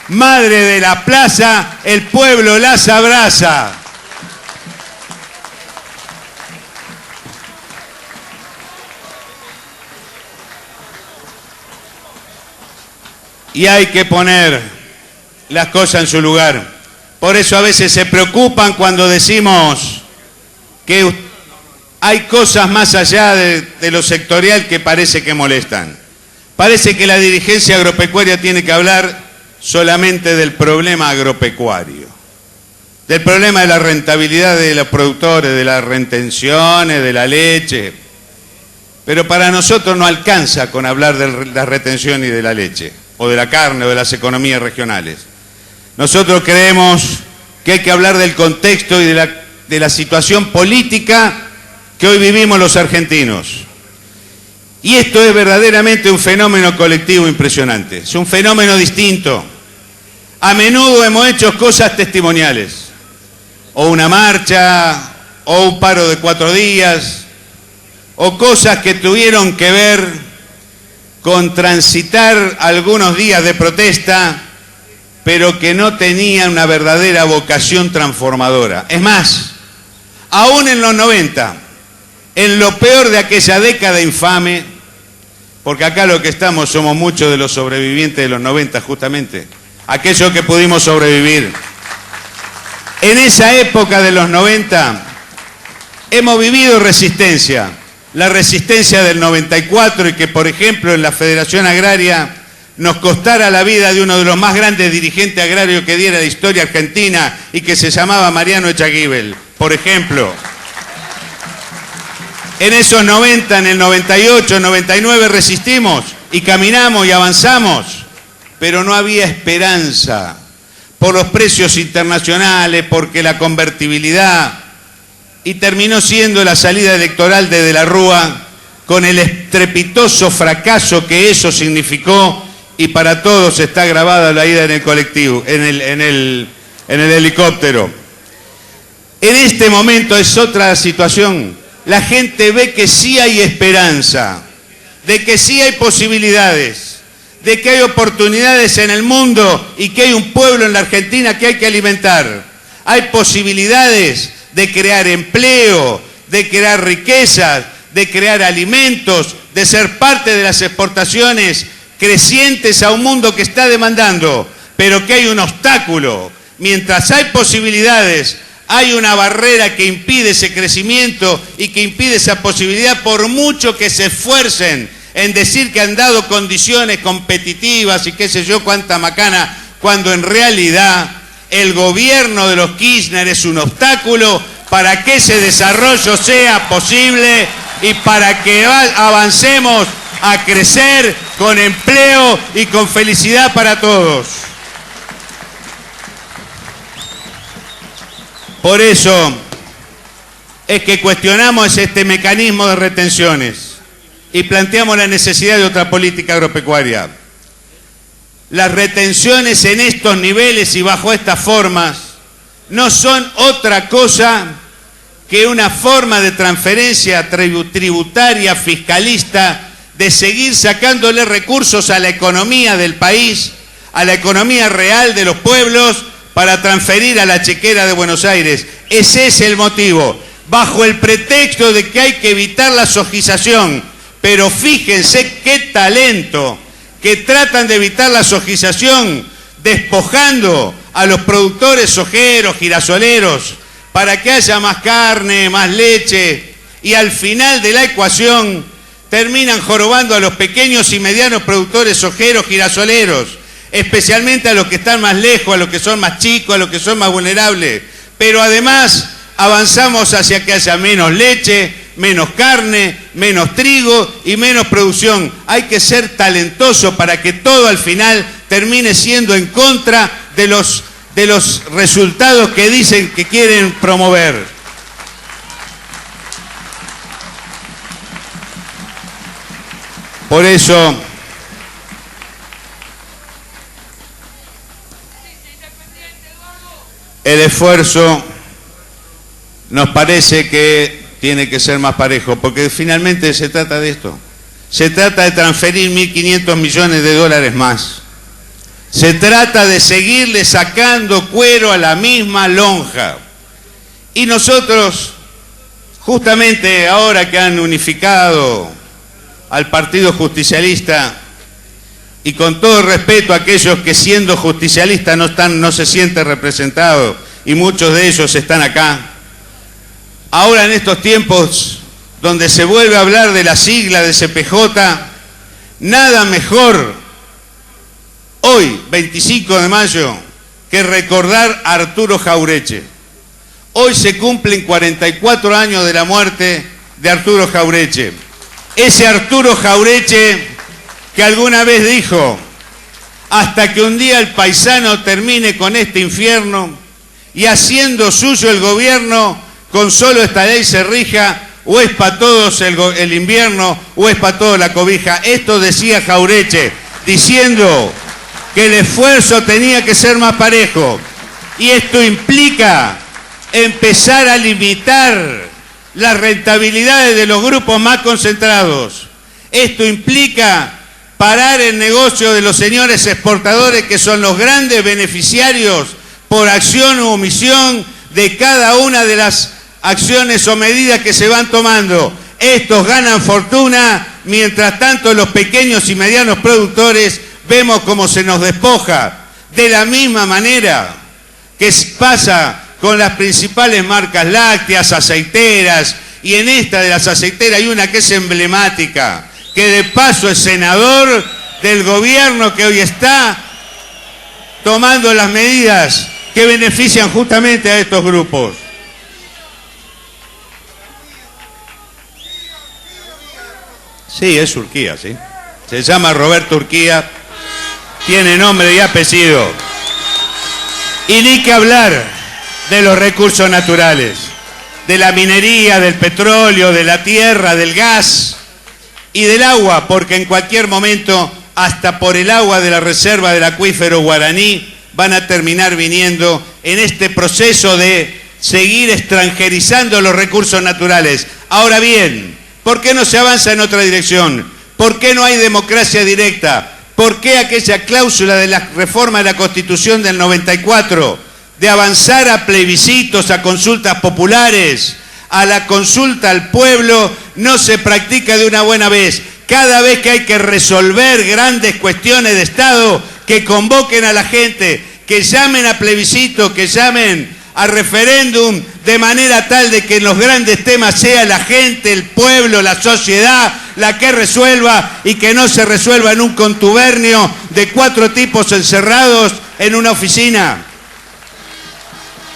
Madre de la plaza, el pueblo las abraza. Y hay que poner las cosas en su lugar. Por eso a veces se preocupan cuando decimos que hay cosas más allá de lo sectorial que parece que molestan. Parece que la dirigencia agropecuaria tiene que hablar solamente del problema agropecuario, del problema de la rentabilidad de los productores, de las retenciones, de la leche. Pero para nosotros no alcanza con hablar de la retención y de la leche, o de la carne, o de las economías regionales. Nosotros creemos que hay que hablar del contexto y de la situación política que hoy vivimos los argentinos. Y esto es verdaderamente un fenómeno colectivo impresionante, es un fenómeno distinto. A menudo hemos hecho cosas testimoniales, o una marcha, o un paro de 4 días, o cosas que tuvieron que ver con transitar algunos días de protesta, pero que no tenían una verdadera vocación transformadora. Es más, aún en los 90, en lo peor de aquella década infame, porque acá lo que estamos somos muchos de los sobrevivientes de los 90 justamente, aquellos que pudimos sobrevivir. En esa época de los 90 hemos vivido resistencia, la resistencia del 94 y que por ejemplo en la Federación Agraria nos costara la vida de uno de los más grandes dirigentes agrarios que diera la historia argentina y que se llamaba Mariano Echagüibel, por ejemplo. En esos 90, en el 98, 99 resistimos y caminamos y avanzamos, pero no había esperanza por los precios internacionales, porque la convertibilidad, y terminó siendo la salida electoral de la Rúa con el estrepitoso fracaso que eso significó, y para todos está grabada la ida en el colectivo, en el helicóptero. En este momento es otra situación. La gente ve que sí hay esperanza, de que sí hay posibilidades, de que hay oportunidades en el mundo y que hay un pueblo en la Argentina que hay que alimentar. Hay posibilidades de crear empleo, de crear riquezas, de crear alimentos, de ser parte de las exportaciones crecientes a un mundo que está demandando, pero que hay un obstáculo. Mientras hay posibilidades, hay una barrera que impide ese crecimiento y que impide esa posibilidad, por mucho que se esfuercen en decir que han dado condiciones competitivas y qué sé yo cuánta macana, cuando en realidad el gobierno de los Kirchner es un obstáculo para que ese desarrollo sea posible y para que avancemos a crecer con empleo y con felicidad para todos. Por eso es que cuestionamos este mecanismo de retenciones y planteamos la necesidad de otra política agropecuaria. Las retenciones en estos niveles y bajo estas formas no son otra cosa que una forma de transferencia tributaria fiscalista, de seguir sacándole recursos a la economía del país, a la economía real de los pueblos, para transferir a la chequera de Buenos Aires. Ese es el motivo, bajo el pretexto de que hay que evitar la sojización. Pero fíjense qué talento, que tratan de evitar la sojización despojando a los productores sojeros, girasoleros, para que haya más carne, más leche, y al final de la ecuación terminan jorobando a los pequeños y medianos productores sojeros, girasoleros, especialmente a los que están más lejos, a los que son más chicos, a los que son más vulnerables. Pero además avanzamos hacia que haya menos leche, menos carne, menos trigo y menos producción. Hay que ser talentoso para que todo al final termine siendo en contra de los resultados que dicen que quieren promover. Por eso el esfuerzo nos parece que tiene que ser más parejo, porque finalmente se trata de esto. Se trata de transferir 1.500 millones de dólares más. Se trata de seguirle sacando cuero a la misma lonja. Y nosotros, justamente ahora que han unificado al Partido Justicialista, y con todo respeto a aquellos que siendo justicialistas no se sienten representados, y muchos de ellos están acá, ahora en estos tiempos donde se vuelve a hablar de la sigla de CPJ, nada mejor hoy, 25 de mayo, que recordar a Arturo Jauretche. Hoy se cumplen 44 años de la muerte de Arturo Jauretche. Ese Arturo Jauretche que alguna vez dijo, hasta que un día el paisano termine con este infierno y haciendo suyo el gobierno, con solo esta ley se rija, o es para todos el invierno, o es para todos la cobija. Esto decía Jauretche, diciendo que el esfuerzo tenía que ser más parejo. Y esto implica empezar a limitar las rentabilidades de los grupos más concentrados. Esto implica parar el negocio de los señores exportadores, que son los grandes beneficiarios por acción u omisión de cada una de las acciones o medidas que se van tomando. Estos ganan fortuna, mientras tanto los pequeños y medianos productores vemos cómo se nos despoja. De la misma manera que pasa con las principales marcas lácteas, aceiteras, y en esta de las aceiteras hay una que es emblemática, que de paso es senador del gobierno que hoy está tomando las medidas que benefician justamente a estos grupos. Sí, es Urquía, sí. Se llama Roberto Urquía, tiene nombre y apellido. Y ni que hablar de los recursos naturales, de la minería, del petróleo, de la tierra, del gas y del agua, porque en cualquier momento, hasta por el agua de la reserva del acuífero guaraní, van a terminar viniendo en este proceso de seguir extranjerizando los recursos naturales. Ahora bien, ¿por qué no se avanza en otra dirección? ¿Por qué no hay democracia directa? ¿Por qué aquella cláusula de la reforma de la Constitución del 94, de avanzar a plebiscitos, a consultas populares, a la consulta al pueblo, no se practica de una buena vez? Cada vez que hay que resolver grandes cuestiones de Estado, que convoquen a la gente, que llamen a plebiscito, que llamen a referéndum, de manera tal de que en los grandes temas sea la gente, el pueblo, la sociedad, la que resuelva, y que no se resuelva en un contubernio de 4 tipos encerrados en una oficina.